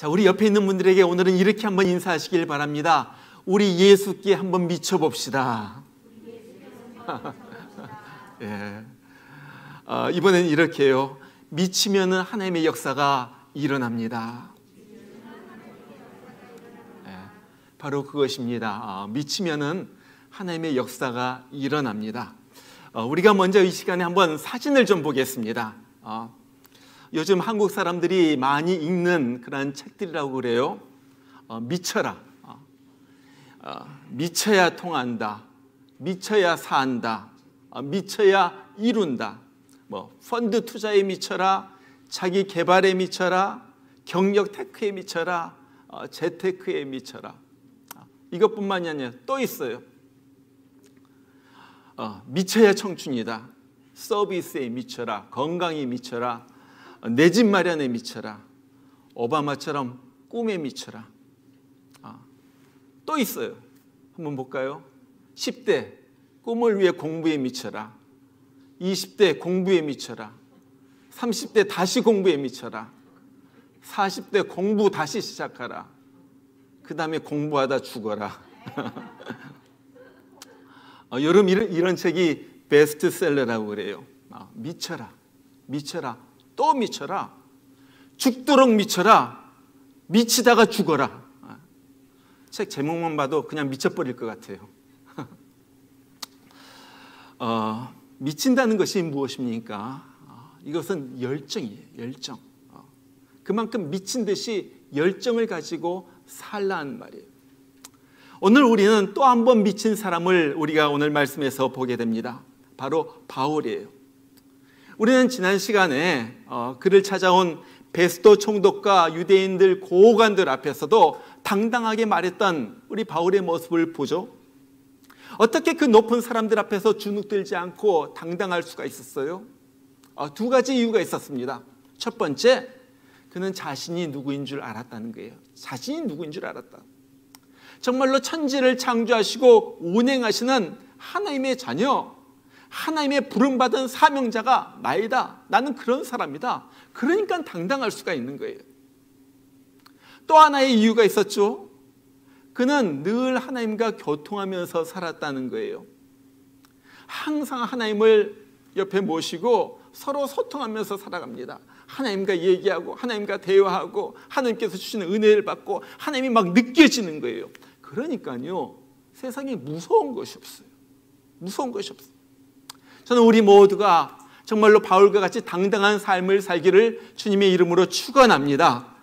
자, 우리 옆에 있는 분들에게 오늘은 이렇게 한번 인사하시길 바랍니다. 우리 예수께 한번 미쳐봅시다. 예. 이번엔 이렇게요. 미치면은 하나님의 역사가 일어납니다. 예. 바로 그것입니다. 미치면은 하나님의 역사가 일어납니다. 우리가 먼저 이 시간에 한번 사진을 좀 보겠습니다. 요즘 한국 사람들이 많이 읽는 그런 책들이라고 그래요. 미쳐라. 미쳐야 통한다. 미쳐야 산다. 미쳐야 이룬다. 펀드 투자에 미쳐라. 자기 개발에 미쳐라. 경력 테크에 미쳐라. 재테크에 미쳐라. 이것뿐만이 아니라 또 있어요. 미쳐야 청춘이다. 서비스에 미쳐라. 건강에 미쳐라. 내 집 마련에 미쳐라. 오바마처럼 꿈에 미쳐라. 또 있어요. 한번 볼까요? 10대 꿈을 위해 공부에 미쳐라. 20대 공부에 미쳐라. 30대 다시 공부에 미쳐라. 40대 공부 다시 시작하라. 그 다음에 공부하다 죽어라. 여러분, 이런 책이 베스트셀러라고 그래요. 미쳐라. 미쳐라. 또 미쳐라. 죽도록 미쳐라. 미치다가 죽어라. 책 제목만 봐도 그냥 미쳐버릴 것 같아요. 미친다는 것이 무엇입니까? 이것은 열정이에요. 열정. 그만큼 미친 듯이 열정을 가지고 살라는 말이에요. 오늘 우리는 또 한 번 미친 사람을 우리가 오늘 말씀에서 보게 됩니다. 바로 바울이에요. 우리는 지난 시간에 그를 찾아온 베스도 총독과 유대인들 고관들 앞에서도 당당하게 말했던 우리 바울의 모습을 보죠. 어떻게 그 높은 사람들 앞에서 주눅들지 않고 당당할 수가 있었어요? 두 가지 이유가 있었습니다. 첫 번째, 그는 자신이 누구인 줄 알았다는 거예요. 자신이 누구인 줄 알았다. 정말로 천지를 창조하시고 운행하시는 하나님의 자녀, 하나님의 부름받은 사명자가 나이다. 나는 그런 사람이다. 그러니까 당당할 수가 있는 거예요. 또 하나의 이유가 있었죠. 그는 늘 하나님과 교통하면서 살았다는 거예요. 항상 하나님을 옆에 모시고 서로 소통하면서 살아갑니다. 하나님과 얘기하고 하나님과 대화하고 하나님께서 주시는 은혜를 받고 하나님이 막 느껴지는 거예요. 그러니까요, 세상에 무서운 것이 없어요. 무서운 것이 없어요. 저는 우리 모두가 정말로 바울과 같이 당당한 삶을 살기를 주님의 이름으로 축원합니다.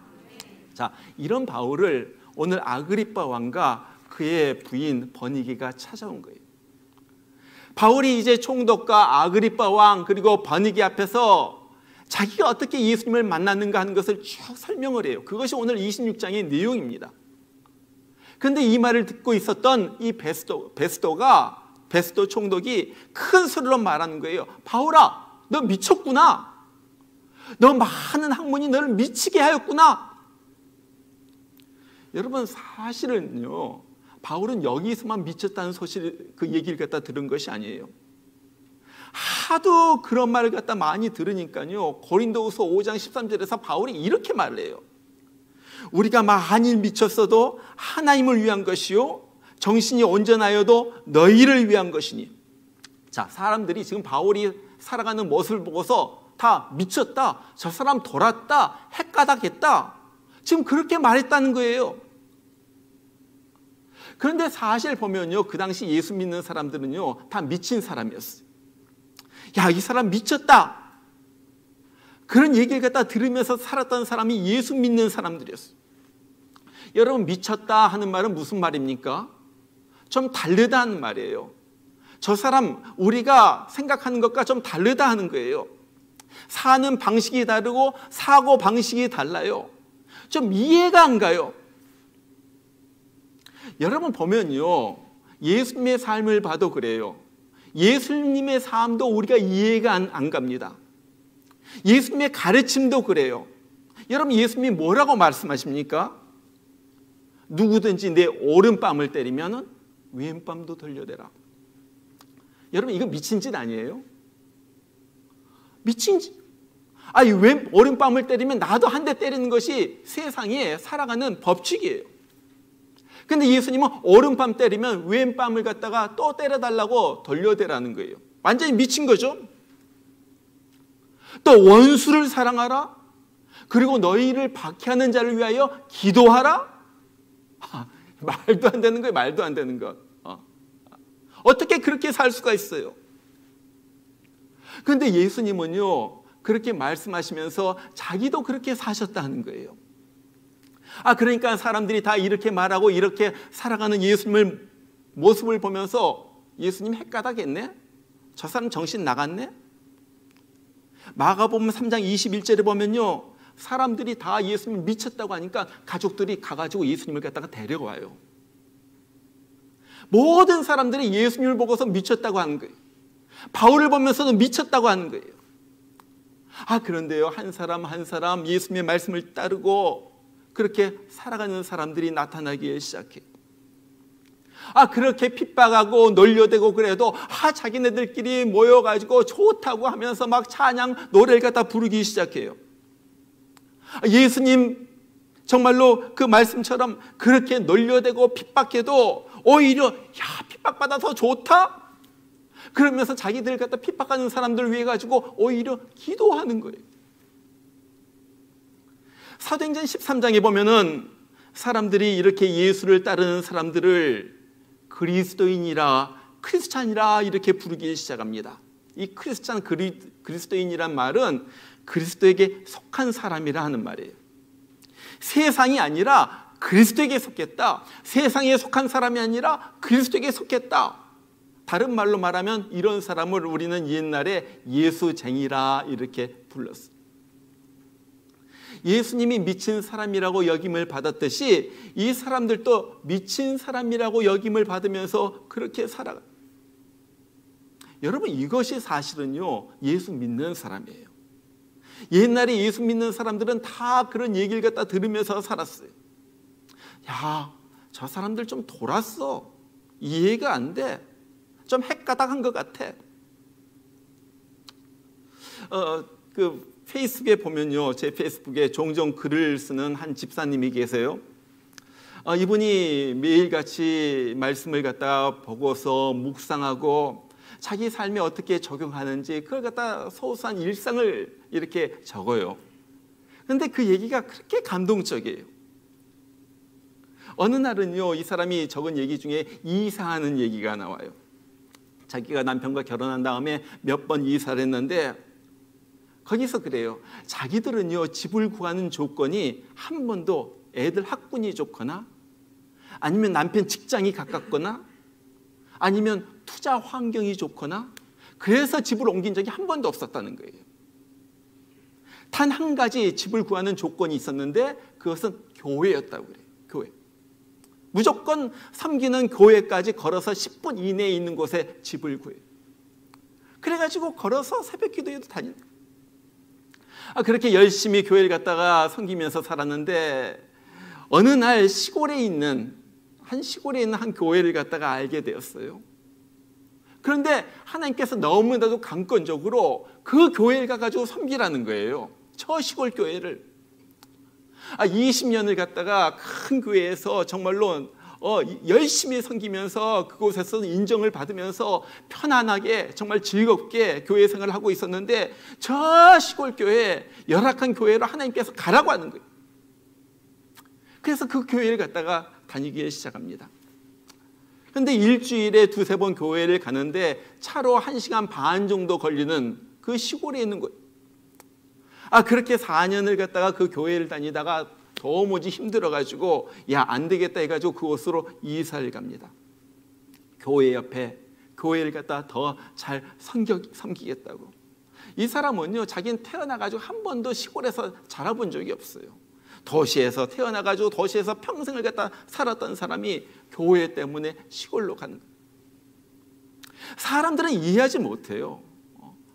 자, 이런 바울을 오늘 아그리빠 왕과 그의 부인 버니게가 찾아온 거예요. 바울이 이제 총독과 아그리빠 왕 그리고 버니게 앞에서 자기가 어떻게 예수님을 만났는가 하는 것을 쭉 설명을 해요. 그것이 오늘 26장의 내용입니다. 그런데 이 말을 듣고 있었던 이 베스도 총독이 큰 소리로 말하는 거예요. 바울아, 너 미쳤구나. 너 많은 학문이 너를 미치게 하였구나. 여러분, 사실은요, 바울은 여기서만 미쳤다는 소식, 그 얘기를 갖다 들은 것이 아니에요. 하도 그런 말을 갖다 많이 들으니까요, 고린도후서 5장 13절에서 바울이 이렇게 말을 해요. 우리가 만일 미쳤어도 하나님을 위한 것이요, 정신이 온전하여도 너희를 위한 것이니. 자, 사람들이 지금 바울이 살아가는 모습을 보고서 다 미쳤다, 저 사람 돌았다, 헷가닥했다, 지금 그렇게 말했다는 거예요. 그런데 사실 보면요, 그 당시 예수 믿는 사람들은요, 다 미친 사람이었어요. 야, 이 사람 미쳤다, 그런 얘기를 갖다 들으면서 살았던 사람이 예수 믿는 사람들이었어요. 여러분, 미쳤다 하는 말은 무슨 말입니까? 좀 다르다 하는 말이에요. 저 사람 우리가 생각하는 것과 좀 다르다 하는 거예요. 사는 방식이 다르고 사고 방식이 달라요. 좀 이해가 안 가요. 여러분 보면요, 예수님의 삶을 봐도 그래요. 예수님의 삶도 우리가 이해가 안 갑니다. 예수님의 가르침도 그래요. 여러분, 예수님이 뭐라고 말씀하십니까? 누구든지 내 오른뺨을 때리면 왼뺨도 돌려대라. 여러분, 이거 미친 짓 아니에요? 미친 짓. 아니, 왜 오른뺨을 때리면 나도 한 대 때리는 것이 세상에 살아가는 법칙이에요. 근데 예수님은 오른뺨 때리면 왼뺨을 갖다가 또 때려달라고 돌려대라는 거예요. 완전히 미친 거죠. 또 원수를 사랑하라. 그리고 너희를 박해하는 자를 위하여 기도하라. 말도 안 되는 거예요. 말도 안 되는 것. 어떻게 그렇게 살 수가 있어요? 그런데 예수님은요, 그렇게 말씀하시면서 자기도 그렇게 사셨다는 거예요. 그러니까 사람들이 다 이렇게 말하고 이렇게 살아가는 예수님을 모습을 보면서 예수님 헷가닥했네? 저 사람 정신 나갔네? 마가복음 3장 21절에 보면요, 사람들이 다 예수님을 미쳤다고 하니까 가족들이 가가지고 예수님을 갖다가 데려와요. 모든 사람들이 예수님을 보고서 미쳤다고 하는 거예요. 바울을 보면서도 미쳤다고 하는 거예요. 그런데요, 한 사람 한 사람 예수님의 말씀을 따르고 그렇게 살아가는 사람들이 나타나기 시작해요. 그렇게 핍박하고 놀려대고 그래도 자기네들끼리 모여가지고 좋다고 하면서 막 찬양 노래를 갖다 부르기 시작해요. 예수님 정말로 그 말씀처럼 그렇게 놀려대고 핍박해도 오히려 핍박받아서 좋다? 그러면서 자기들 갖다 핍박하는 사람들을 위해 가지고 오히려 기도하는 거예요. 사도행전 13장에 보면은 사람들이 이렇게 예수를 따르는 사람들을 그리스도인이라 크리스찬이라 이렇게 부르기 시작합니다. 이 크리스찬 그리스도인이란 말은 그리스도에게 속한 사람이라 하는 말이에요. 세상이 아니라 그리스도에게 속했다. 세상에 속한 사람이 아니라 그리스도에게 속했다. 다른 말로 말하면 이런 사람을 우리는 옛날에 예수쟁이라 이렇게 불렀어요. 예수님이 미친 사람이라고 여김을 받았듯이 이 사람들도 미친 사람이라고 여김을 받으면서 그렇게 살아가요. 여러분, 이것이 사실은요, 예수 믿는 사람이에요. 옛날에 예수 믿는 사람들은 다 그런 얘기를 갖다 들으면서 살았어요. 저 사람들 좀 돌았어. 이해가 안 돼. 좀 헷가닥한 것 같아. 페이스북에 보면요, 제 페이스북에 종종 글을 쓰는 한 집사님이 계세요. 이분이 매일같이 말씀을 갖다 보고서 묵상하고 자기 삶에 어떻게 적용하는지 그걸 갖다 소소한 일상을 이렇게 적어요. 그런데 그 얘기가 그렇게 감동적이에요. 어느 날은요, 이 사람이 적은 얘기 중에 이사하는 얘기가 나와요. 자기가 남편과 결혼한 다음에 몇 번 이사를 했는데 거기서 그래요. 자기들은요, 집을 구하는 조건이 한 번도 애들 학군이 좋거나 아니면 남편 직장이 가깝거나 아니면 투자 환경이 좋거나 그래서 집을 옮긴 적이 한 번도 없었다는 거예요. 단 한 가지 집을 구하는 조건이 있었는데 그것은 교회였다고 그래요. 교회. 무조건 섬기는 교회까지 걸어서 10분 이내에 있는 곳에 집을 구해요. 그래가지고 걸어서 새벽 기도에도 다니는 거예요. 그렇게 열심히 교회를 갔다가 섬기면서 살았는데 어느 날 시골에 있는 한 교회를 갔다가 알게 되었어요. 그런데 하나님께서 너무나도 강권적으로 그 교회를 가가지고 섬기라는 거예요. 저 시골 교회를. 20년을 갔다가 큰 교회에서 정말로 열심히 섬기면서 그곳에서 인정을 받으면서 편안하게 정말 즐겁게 교회 생활을 하고 있었는데 저 시골 교회, 열악한 교회로 하나님께서 가라고 하는 거예요. 그래서 그 교회를 갔다가 다니기 시작합니다. 그런데 일주일에 두세 번 교회를 가는데 차로 1시간 반 정도 걸리는 그 시골에 있는 거예요. 그렇게 4년을 갔다가 그 교회를 다니다가 도무지 힘들어가지고 안 되겠다 해가지고 그곳으로 이사를 갑니다. 교회 옆에 교회를 갖다 더 잘 섬기겠다고. 이 사람은요, 자기는 태어나가지고 한 번도 시골에서 자라본 적이 없어요. 도시에서 태어나가지고 도시에서 평생을 갖다 살았던 사람이 교회 때문에 시골로 가는 거예요. 사람들은 이해하지 못해요.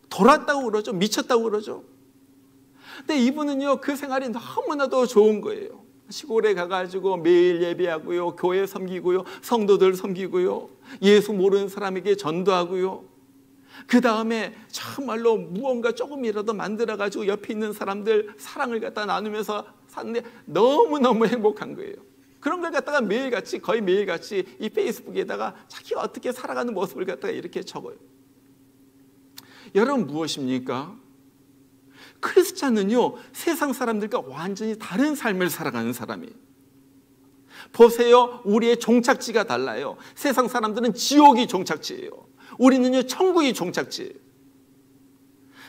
돌았다고 그러죠. 미쳤다고 그러죠. 근데 이분은요, 그 생활이 너무나도 좋은 거예요. 시골에 가가지고 매일 예배하고요, 교회 섬기고요, 성도들 섬기고요, 예수 모르는 사람에게 전도하고요. 그 다음에 정말로 무언가 조금이라도 만들어가지고 옆에 있는 사람들 사랑을 갖다 나누면서 사는데 너무너무 행복한 거예요. 그런 걸 갖다가 매일같이, 거의 매일같이 이 페이스북에다가 자기가 어떻게 살아가는 모습을 갖다가 이렇게 적어요. 여러분, 무엇입니까? 크리스찬은요, 세상 사람들과 완전히 다른 삶을 살아가는 사람이에요. 보세요, 우리의 종착지가 달라요. 세상 사람들은 지옥이 종착지예요. 우리는요, 천국이 종착지예요.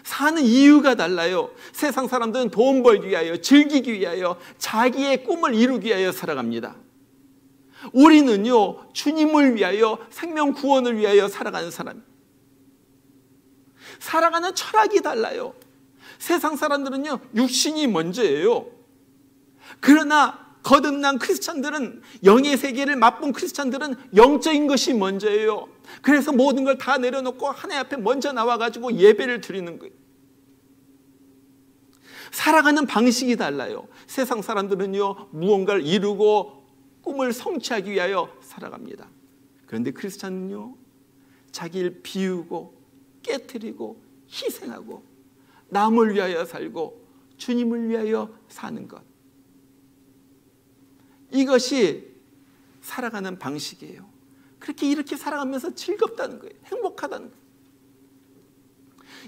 사는 이유가 달라요. 세상 사람들은 돈 벌기 위하여, 즐기기 위하여, 자기의 꿈을 이루기 위하여 살아갑니다. 우리는요, 주님을 위하여, 생명 구원을 위하여 살아가는 사람이에요. 살아가는 철학이 달라요. 세상 사람들은요, 육신이 먼저예요. 그러나 거듭난 크리스찬들은, 영의 세계를 맛본 크리스찬들은 영적인 것이 먼저예요. 그래서 모든 걸 다 내려놓고 하나님 앞에 먼저 나와가지고 예배를 드리는 거예요. 살아가는 방식이 달라요. 세상 사람들은요, 무언가를 이루고 꿈을 성취하기 위하여 살아갑니다. 그런데 크리스찬은요, 자기를 비우고 깨트리고 희생하고 남을 위하여 살고 주님을 위하여 사는 것, 이것이 살아가는 방식이에요. 이렇게 살아가면서 즐겁다는 거예요. 행복하다는 거예요.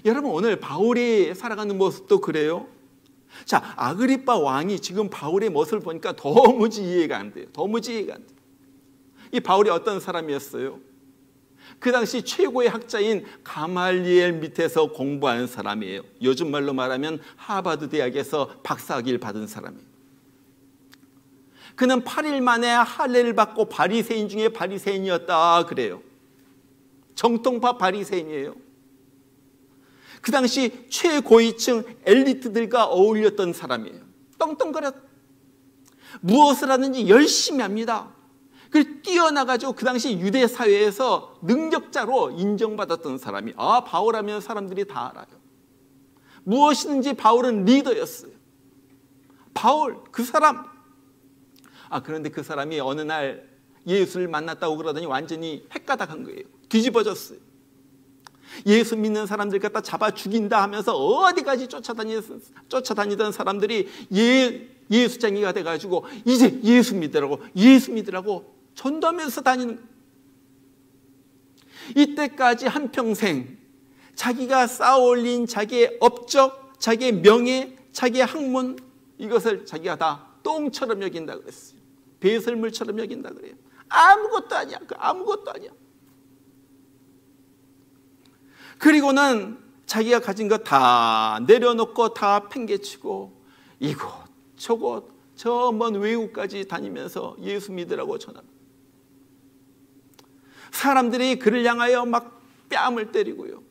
여러분, 오늘 바울이 살아가는 모습도 그래요. 자, 아그리빠 왕이 지금 바울의 모습을 보니까 도무지 이해가 안 돼요. 도무지 이해가 안 돼요. 이 바울이 어떤 사람이었어요? 그 당시 최고의 학자인 가말리엘 밑에서 공부한 사람이에요. 요즘 말로 말하면 하버드 대학에서 박사학위를 받은 사람이에요. 그는 8일 만에 할례를 받고 바리새인 중에 바리새인이었다 그래요. 정통파 바리새인이에요. 그 당시 최고위층 엘리트들과 어울렸던 사람이에요. 떵떵거렸. 무엇을 하든지 열심히 합니다. 그리고 뛰어나가지고 그 당시 유대 사회에서 능력자로 인정받았던 사람이, 바울하면 사람들이 다 알아요. 무엇이든지 바울은 리더였어요. 바울, 그 사람. 그런데 그 사람이 어느 날 예수를 만났다고 그러더니 완전히 헷가닥한 거예요. 뒤집어졌어요. 예수 믿는 사람들 갖다 잡아 죽인다 하면서 어디까지 쫓아다니던 사람들이 예수쟁이가 돼가지고 이제 예수 믿으라고 전도하면서 다니는 거예요. 이때까지 한평생 자기가 쌓아올린 자기의 업적, 자기의 명예, 자기의 학문, 이것을 자기가 다 똥처럼 여긴다 그랬어요. 배설물처럼 여긴다 그래요. 아무것도 아니야. 아무것도 아니야. 그리고는 자기가 가진 것 다 내려놓고 다 팽개치고 이곳 저곳 저 먼 외국까지 다니면서 예수 믿으라고 전합니다. 사람들이 그를 향하여 막 뺨을 때리고요,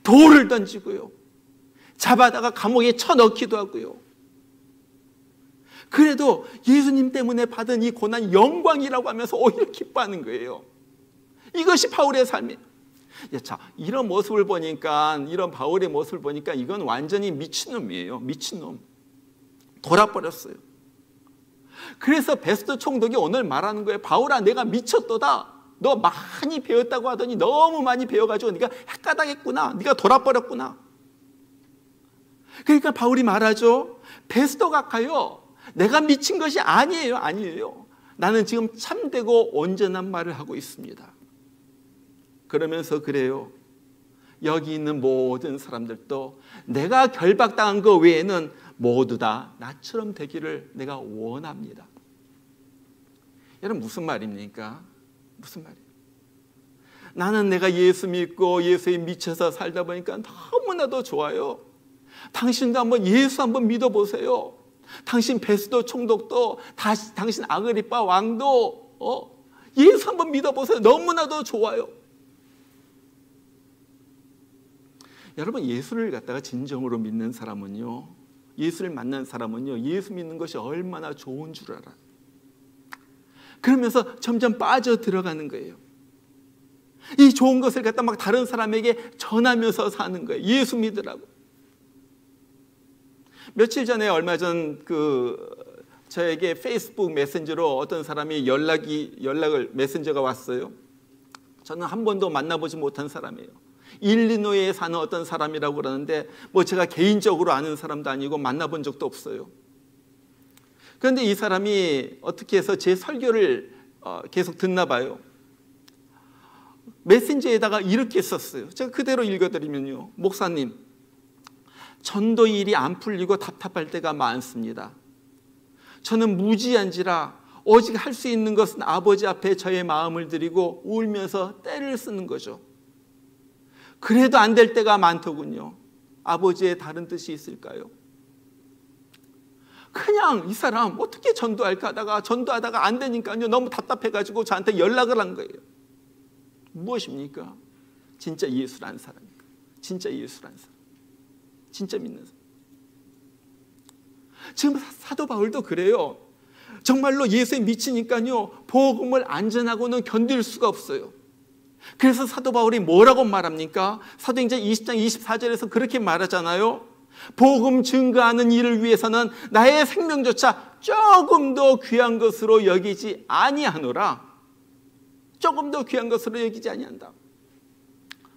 돌을 던지고요, 잡아다가 감옥에 쳐넣기도 하고요. 그래도 예수님 때문에 받은 이 고난 영광이라고 하면서 오히려 기뻐하는 거예요. 이것이 바울의 삶이에요. 자, 이런 모습을 보니까, 이런 바울의 모습을 보니까 이건 완전히 미친놈이에요. 미친놈. 돌아버렸어요. 그래서 베스도 총독이 오늘 말하는 거예요. 바울아, 내가 미쳤도다. 너 많이 배웠다고 하더니 너무 많이 배워가지고 네가 헷가닥했구나. 네가 돌아버렸구나. 그러니까 바울이 말하죠. 베스도 각하여, 내가 미친 것이 아니에요. 나는 지금 참되고 온전한 말을 하고 있습니다. 그러면서 그래요. 여기 있는 모든 사람들도 내가 결박당한 것 외에는 모두 다 나처럼 되기를 내가 원합니다. 여러분, 무슨 말입니까? 무슨 말이에요? 나는 내가 예수 믿고 예수에 미쳐서 살다 보니까 너무나도 좋아요. 당신도 한번 예수 한번 믿어보세요. 당신 베스도 총독도, 당신 아그리빠 왕도 예수 한번 믿어보세요. 너무나도 좋아요. 여러분, 예수를 갖다가 진정으로 믿는 사람은요, 예수를 만난 사람은요, 예수 믿는 것이 얼마나 좋은 줄 알아요. 그러면서 점점 빠져 들어가는 거예요. 이 좋은 것을 갖다 막 다른 사람에게 전하면서 사는 거예요. 예수 믿으라고. 며칠 전에 얼마 전 저에게 페이스북 메신저로 어떤 사람이 메신저가 왔어요. 저는 한 번도 만나보지 못한 사람이에요. 일리노이에 사는 어떤 사람이라고 그러는데 뭐 제가 개인적으로 아는 사람도 아니고 만나본 적도 없어요. 그런데 이 사람이 어떻게 해서 제 설교를 계속 듣나 봐요. 메신저에다가 이렇게 썼어요. 제가 그대로 읽어드리면요. 목사님, 전도 일이 안 풀리고 답답할 때가 많습니다. 저는 무지한지라 오직 할 수 있는 것은 아버지 앞에 저의 마음을 드리고 울면서 떼를 쓰는 거죠. 그래도 안 될 때가 많더군요. 아버지의 다른 뜻이 있을까요? 그냥 이 사람 어떻게 전도할까 하다가 전도하다가 안 되니까요. 너무 답답해가지고 저한테 연락을 한 거예요. 무엇입니까? 진짜 예수라는 사람입니까? 진짜 예수라는 사람. 진짜 믿는 사람. 지금 사도 바울도 그래요. 정말로 예수에 미치니까요. 복음을 안전하고는 견딜 수가 없어요. 그래서 사도 바울이 뭐라고 말합니까? 사도행전 20장 24절에서 그렇게 말하잖아요. 복음 증거하는 일을 위해서는 나의 생명조차 조금 더 귀한 것으로 여기지 아니하노라. 조금 더 귀한 것으로 여기지 아니한다.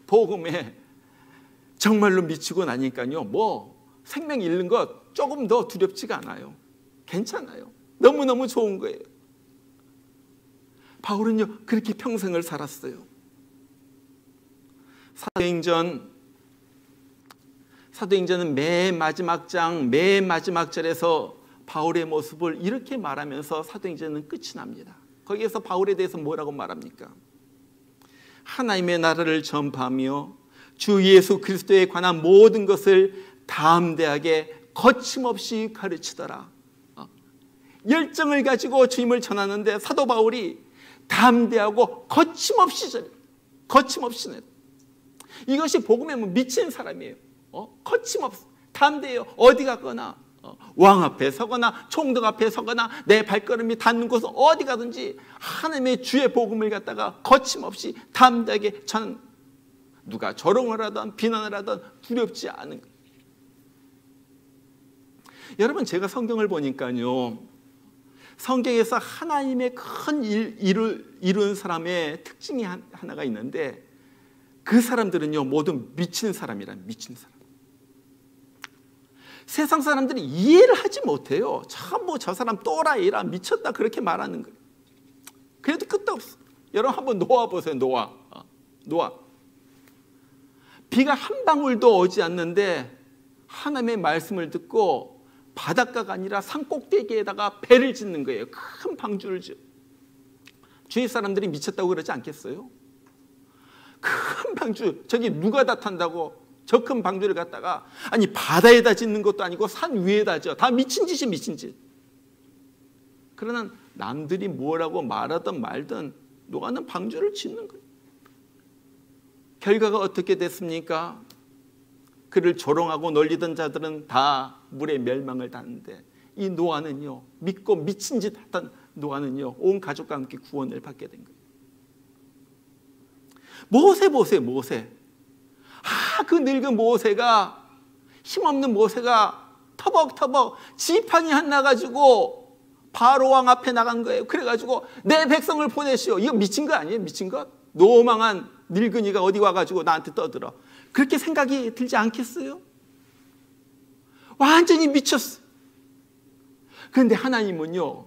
복음에 정말로 미치고 나니까요. 뭐 생명 잃는 것 조금 더 두렵지가 않아요. 괜찮아요. 너무너무 좋은 거예요. 바울은요. 그렇게 평생을 살았어요. 사도행전은 맨 마지막 장, 맨 마지막 절에서 바울의 모습을 이렇게 말하면서 사도행전은 끝이 납니다. 거기에서 바울에 대해서 뭐라고 말합니까? 하나님의 나라를 전파하며 주 예수 그리스도에 관한 모든 것을 담대하게 거침없이 가르치더라. 열정을 가지고 주님을 전하는데 사도 바울이 담대하고 거침없이 전해요. 거침없이 전해요. 이것이 복음에 미친 사람이에요. 거침없이 담대해요. 어디 가거나 왕 앞에 서거나 총독 앞에 서거나 내 발걸음이 닿는 곳은 어디 가든지 하나님의 주의 복음을 갖다가 거침없이 담대하게 전하는, 누가 조롱을 하든 비난을 하든 두렵지 않은 거예요. 여러분, 제가 성경을 보니까요, 성경에서 하나님의 큰 일을 이룬 사람의 특징이 하나가 있는데, 그 사람들은요 모두 미친 사람이란, 미친 사람. 세상 사람들이 이해를 하지 못해요. 참 뭐 저 사람 또라이라 미쳤다 그렇게 말하는 거예요. 그래도 끝도 없어. 여러분 한번 노아 보세요. 노아. 비가 한 방울도 오지 않는데 하나님의 말씀을 듣고 바닷가가 아니라 산 꼭대기에다가 배를 짓는 거예요. 큰 방주를 지어. 주위 사람들이 미쳤다고 그러지 않겠어요? 큰 방주, 저기 누가 다 탄다고 저 큰 방주를 갖다가, 아니 바다에다 짓는 것도 아니고 산 위에다 져. 다 미친 짓이 미친 짓. 그러나 남들이 뭐라고 말하든 말든 노아는 방주를 짓는 거예요. 결과가 어떻게 됐습니까? 그를 조롱하고 놀리던 자들은 다 물의 멸망을 당하는데, 이 노아는요, 믿고 미친 짓 했던 노아는요, 온 가족과 함께 구원을 받게 된 거예요. 모세 보세요. 모세. 그 늙은 모세가, 힘없는 모세가 터벅터벅 지팡이 하나 가지고 바로 왕 앞에 나간 거예요. 그래가지고 내 백성을 보내시오. 이거 미친 거 아니에요? 미친 것? 노망한 늙은이가 어디 와가지고 나한테 떠들어. 그렇게 생각이 들지 않겠어요? 완전히 미쳤어. 그런데 하나님은요,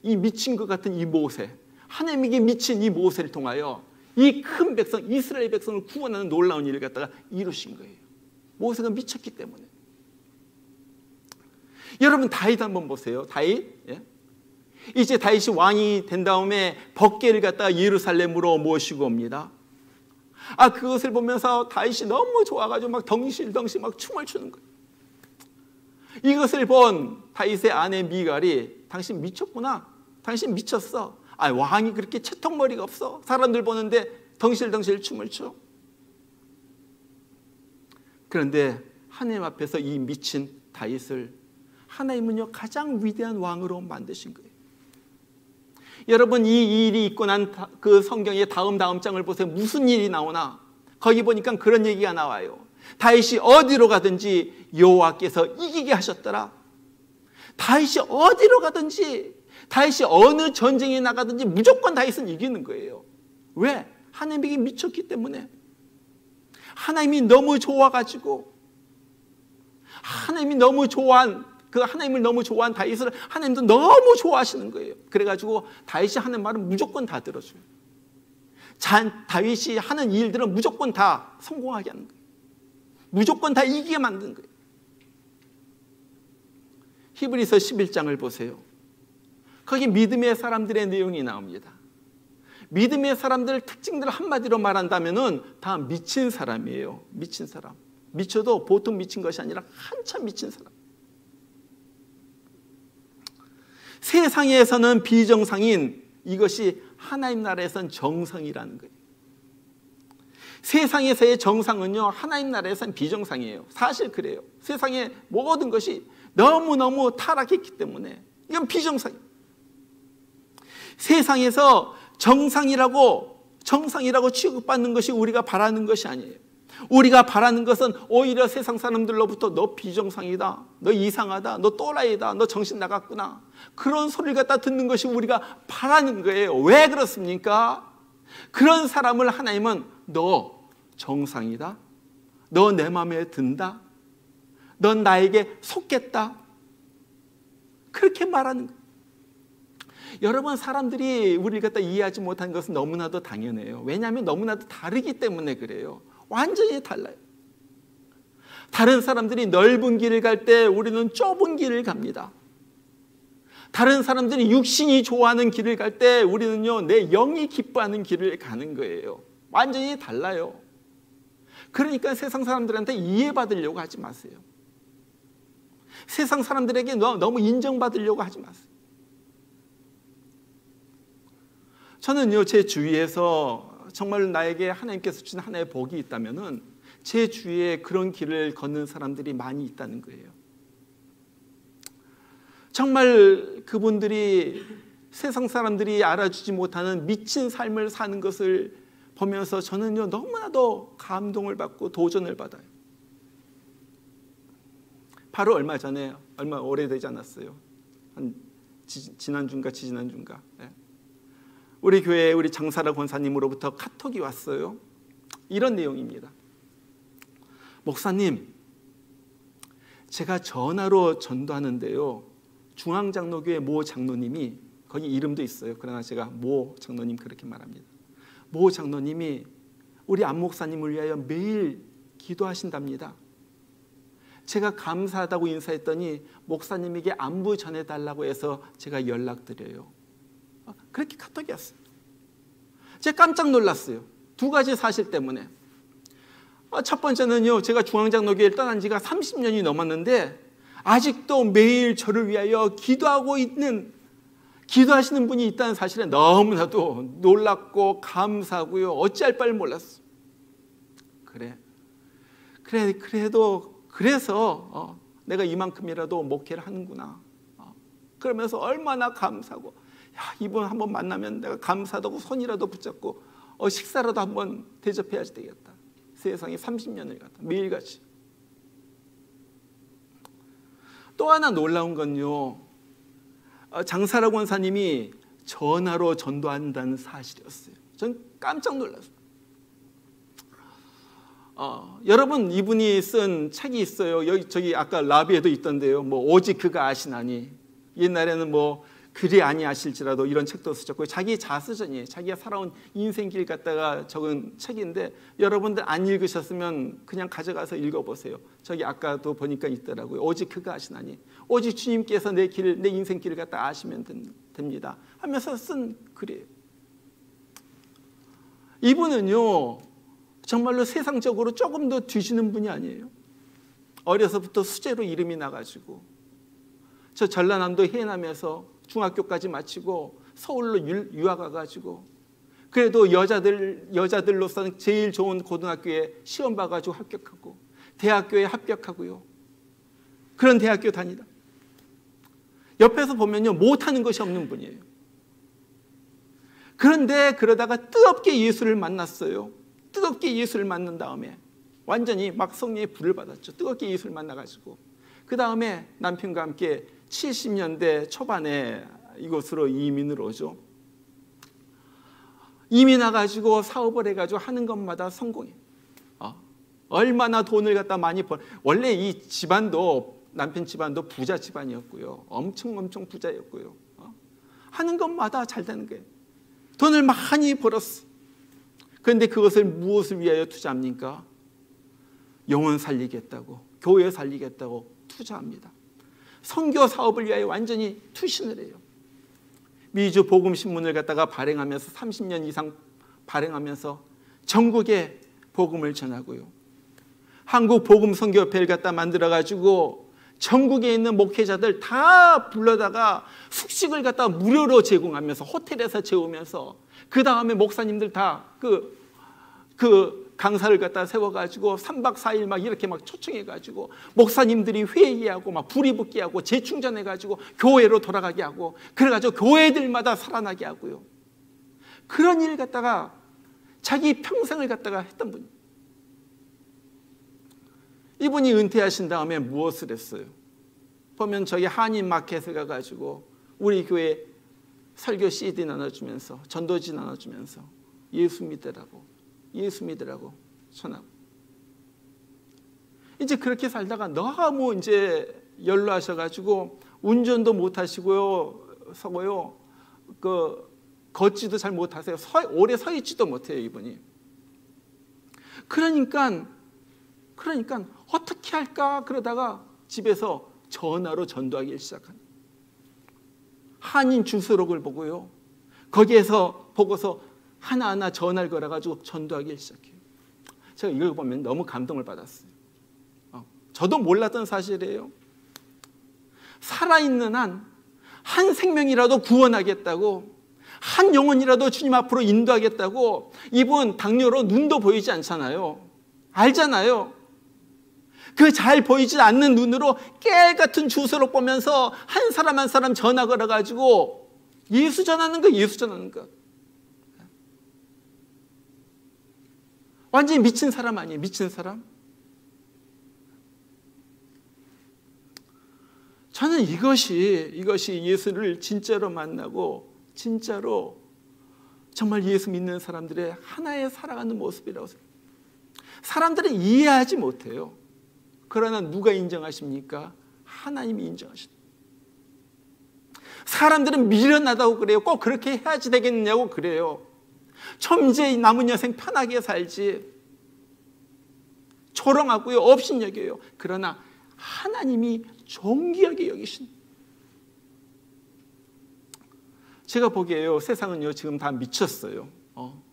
이 미친 것 같은 이 모세, 하나님에게 미친 이 모세를 통하여 이 큰 백성, 이스라엘 백성을 구원하는 놀라운 일을 갖다가 이루신 거예요. 모세가 미쳤기 때문에. 여러분 다윗 한번 보세요. 다윗. 예? 이제 다윗이 왕이 된 다음에 법궤를 갖다가 예루살렘으로 모시고 옵니다. 그것을 보면서 다윗이 너무 좋아가지고 막 덩실덩실 막 춤을 추는 거예요. 이것을 본 다윗의 아내 미갈이, 당신 미쳤구나. 당신 미쳤어. 왕이 그렇게 채통머리가 없어. 사람들 보는데 덩실덩실 춤을 춰. 그런데 하나님 앞에서 이 미친 다윗을 하나님은요 가장 위대한 왕으로 만드신 거예요. 여러분, 이 일이 있고 난 그 성경의 다음 장을 보세요. 무슨 일이 나오나? 거기 보니까 그런 얘기가 나와요. 다윗이 어디로 가든지 여호와께서 이기게 하셨더라. 다윗이 어디로 가든지, 다윗이 어느 전쟁에 나가든지 무조건 다윗은 이기는 거예요. 왜? 하나님에게 미쳤기 때문에. 하나님이 너무 좋아가지고 하나님이 너무 좋아한 그 하나님을 너무 좋아한 다윗을 하나님도 너무 좋아하시는 거예요. 그래가지고 다윗이 하는 말은 무조건 다 들어줘요. 다윗이 하는 일들은 무조건 다 성공하게 하는 거예요. 무조건 다 이기게 만드는 거예요. 히브리서 11장을 보세요. 거기 믿음의 사람들의 내용이 나옵니다. 믿음의 사람들 특징들 한마디로 말한다면 다 미친 사람이에요. 미친 사람. 미쳐도 보통 미친 것이 아니라 한참 미친 사람. 세상에서는 비정상인 이것이 하나님 나라에서는 정상이라는 거예요. 세상에서의 정상은요, 하나님 나라에서는 비정상이에요. 사실 그래요. 세상의 모든 것이 너무너무 타락했기 때문에 이건 비정상이에요. 세상에서 정상이라고 취급받는 것이 우리가 바라는 것이 아니에요. 우리가 바라는 것은 오히려 세상 사람들로부터 너 비정상이다, 너 이상하다, 너 또라이다, 너 정신 나갔구나, 그런 소리를 갖다 듣는 것이 우리가 바라는 거예요. 왜 그렇습니까? 그런 사람을 하나님은 너 정상이다, 너 내 마음에 든다, 넌 나에게 속겠다, 그렇게 말하는 거예요. 여러분, 사람들이 우리를 갖다 이해하지 못한 것은 너무나도 당연해요. 왜냐하면 너무나도 다르기 때문에 그래요. 완전히 달라요. 다른 사람들이 넓은 길을 갈 때 우리는 좁은 길을 갑니다. 다른 사람들이 육신이 좋아하는 길을 갈 때 우리는요, 내 영이 기뻐하는 길을 가는 거예요. 완전히 달라요. 그러니까 세상 사람들한테 이해받으려고 하지 마세요. 세상 사람들에게 너무 인정받으려고 하지 마세요. 저는요, 제 주위에서 정말 나에게 하나님께서 주신 하나의 복이 있다면은 제 주위에 그런 길을 걷는 사람들이 많이 있다는 거예요. 정말 그분들이 세상 사람들이 알아주지 못하는 미친 삶을 사는 것을 보면서 저는요, 너무나도 감동을 받고 도전을 받아요. 바로 얼마 전에, 얼마 오래되지 않았어요. 한 지난주인가 지지난주인가. 우리 교회에 우리 장사라 권사님으로부터 카톡이 왔어요. 이런 내용입니다. 목사님, 제가 전화로 전도하는데요, 중앙장로교회 모 장로님이, 거기 이름도 있어요. 그러나 제가 모 장로님 그렇게 말합니다. 모 장로님이 우리 안 목사님을 위하여 매일 기도하신답니다. 제가 감사하다고 인사했더니 목사님에게 안부 전해달라고 해서 제가 연락드려요. 그렇게 카톡이 왔어요. 제가 깜짝 놀랐어요. 두 가지 사실 때문에. 첫 번째는요, 제가 중앙장로교회를 떠난 지가 30년이 넘었는데 아직도 매일 저를 위하여 기도하시는 분이 있다는 사실에 너무나도 놀랍고 감사하고요, 어찌할 바를 몰랐어요. 그래서 내가 이만큼이라도 목회를 하는구나, 그러면서 얼마나 감사하고, 이분 한번 만나면 내가 감사하다고 손이라도 붙잡고 식사라도 한번 대접해야지 되겠다. 세상에 30년을 갔다 매일같이. 또 하나 놀라운 건요, 장사라 권사님이 전화로 전도한다는 사실이었어요. 전 깜짝 놀랐어요. 여러분, 이분이 쓴 책이 있어요. 저기 아까 라비에도 있던데요. 뭐 오직 그가 아시나니. 옛날에는 뭐 그리 아니하실지라도 이런 책도 쓰셨고, 자기 자서전이에요. 자기가 살아온 인생길 갖다가 적은 책인데, 여러분들 안 읽으셨으면 그냥 가져가서 읽어보세요. 저기 아까도 보니까 있더라고요. 오직 그가 아시나니. 오직 주님께서 내 인생길을 갖다 아시면 됩니다 하면서 쓴 글이에요. 이분은요, 정말로 세상적으로 조금 더 뒤지는 분이 아니에요. 어려서부터 수재로 이름이 나가지고, 저 전라남도 해남에서 중학교까지 마치고 서울로 유학 가가지고, 그래도 여자들로서는 제일 좋은 고등학교에 시험 봐가지고 합격하고, 대학교에 합격하고요, 그런 대학교 다니다. 옆에서 보면요, 못하는 것이 없는 분이에요. 그런데 그러다가 뜨겁게 예수를 만났어요. 뜨겁게 예수를 만난 다음에 완전히 막 성령의 불을 받았죠. 뜨겁게 예수를 만나가지고 그 다음에 남편과 함께 70년대 초반에 이곳으로 이민을 오죠. 이민 와가지고 사업을 해가지고 하는 것마다 성공해. 얼마나 돈을 갖다 많이 원래 이 집안도, 남편 집안도 부자 집안이었고요. 엄청 부자였고요. 하는 것마다 잘 되는 거예요. 돈을 많이 벌었어. 그런데 그것을 무엇을 위하여 투자합니까? 영혼 살리겠다고, 교회 살리겠다고 투자합니다. 선교 사업을 위하여 완전히 투신을 해요. 미주 복음 신문을 갖다가 발행하면서 30년 이상 발행하면서 전국에 복음을 전하고요. 한국 복음 선교협회를 갖다 만들어 가지고 전국에 있는 목회자들 다 불러다가 숙식을 갖다 무료로 제공하면서 호텔에서 재우면서 그 다음에 목사님들 다 그 강사를 갖다 세워가지고 3박 4일 막 이렇게 막 초청해가지고 목사님들이 회의하고 막 불이 붙게 하고 재충전해가지고 교회로 돌아가게 하고 그래가지고 교회들마다 살아나게 하고요. 그런 일을 갖다가 자기 평생을 갖다가 했던 분이에요. 이분이 은퇴하신 다음에 무엇을 했어요? 보면 저기 한인마켓에 가가지고 우리 교회 설교 CD 나눠주면서 전도지 나눠주면서 예수 믿으라고 전하고 이제 그렇게 살다가 너무 이제 연로하셔가지고 운전도 못하시고요, 서고요, 걷지도 잘 못하세요. 오래 서 있지도 못해요, 이분이. 그러니까 어떻게 할까 그러다가 집에서 전화로 전도하기 시작한 한인 주소록을 보고요. 거기에서 보고서 하나하나 전화를 걸어가지고 전도하기 시작해요. 제가 이걸 보면 너무 감동을 받았어요. 저도 몰랐던 사실이에요. 살아있는 한 생명이라도 구원하겠다고, 한 영혼이라도 주님 앞으로 인도하겠다고. 이분 당뇨로 눈도 보이지 않잖아요. 알잖아요. 그 잘 보이지 않는 눈으로 깨같은 주소록 보면서 한 사람 한 사람 전화 걸어가지고 예수 전하는 것. 완전히 미친 사람 아니에요? 미친 사람? 저는 이것이 예수를 진짜로 만나고 진짜로 정말 예수 믿는 사람들의 하나의 살아가는 모습이라고 생각해요. 사람들은 이해하지 못해요. 그러나 누가 인정하십니까? 하나님이 인정하십니다. 사람들은 미련하다고 그래요. 꼭 그렇게 해야지 되겠느냐고 그래요. 좀 이제 남은 여생 편하게 살지. 조롱하고요, 업신여겨요. 그러나 하나님이 존귀하게 여기신. 제가 보기에요, 세상은요 지금 다 미쳤어요.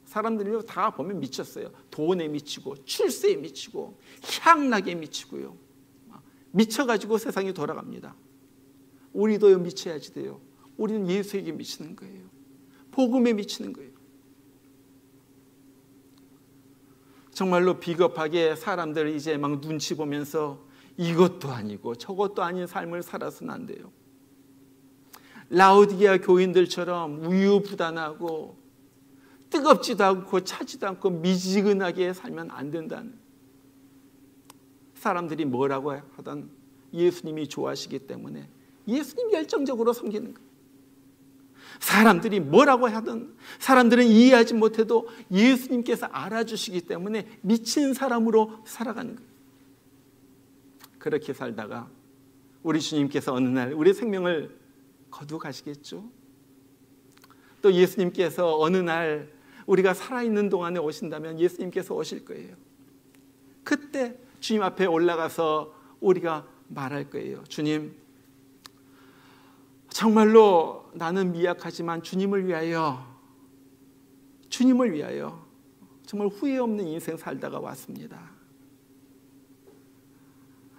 사람들이요 다 보면 미쳤어요. 돈에 미치고 출세에 미치고 향락에 미치고요. 미쳐가지고 세상이 돌아갑니다. 우리도 미쳐야지 돼요. 우리는 예수에게 미치는 거예요. 복음에 미치는 거예요. 정말로 비겁하게 사람들 이제 막 눈치 보면서 이것도 아니고 저것도 아닌 삶을 살아서는 안 돼요. 라오디게아 교인들처럼 우유부단하고 뜨겁지도 않고 차지도 않고 미지근하게 살면 안 된다는. 사람들이 뭐라고 하던 예수님이 좋아하시기 때문에 예수님 열정적으로 섬기는 거예요. 사람들이 뭐라고 하든 사람들은 이해하지 못해도 예수님께서 알아주시기 때문에 미친 사람으로 살아가는 거예요. 그렇게 살다가 우리 주님께서 어느 날 우리 생명을 거두어 가시겠죠. 또 예수님께서 어느 날 우리가 살아있는 동안에 오신다면 예수님께서 오실 거예요. 그때 주님 앞에 올라가서 우리가 말할 거예요. 주님, 정말로 나는 미약하지만 주님을 위하여 정말 후회 없는 인생 살다가 왔습니다.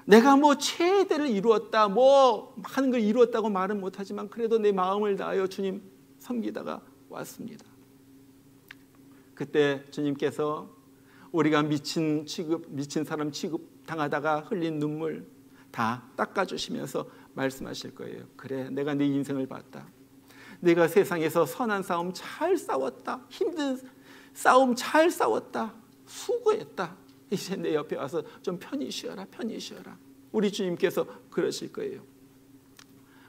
내가 뭐 최대를 이루었다, 뭐 하는 걸 이루었다고 말은 못하지만 그래도 내 마음을 다하여 주님 섬기다가 왔습니다. 그때 주님께서 우리가 미친 사람 취급당하다가 흘린 눈물 다 닦아주시면서 말씀하실 거예요. 그래, 내가 네 인생을 봤다. 내가 세상에서 선한 싸움 잘 싸웠다. 힘든 싸움 잘 싸웠다. 수고했다. 이제 내 옆에 와서 좀 편히 쉬어라. 우리 주님께서 그러실 거예요.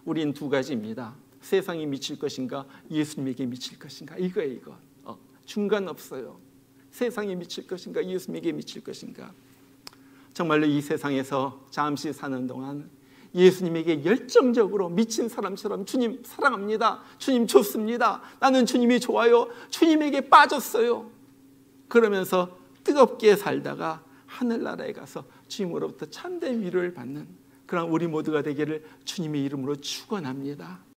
우린 두 가지입니다. 세상이 미칠 것인가, 예수님에게 미칠 것인가. 이거 중간 없어요. 세상이 미칠 것인가, 예수님에게 미칠 것인가. 정말로 이 세상에서 잠시 사는 동안 예수님에게 열정적으로 미친 사람처럼 주님 사랑합니다, 주님 좋습니다, 나는 주님이 좋아요, 주님에게 빠졌어요, 그러면서 뜨겁게 살다가 하늘나라에 가서 주님으로부터 참된 위로를 받는 그런 우리 모두가 되기를 주님의 이름으로 축원합니다.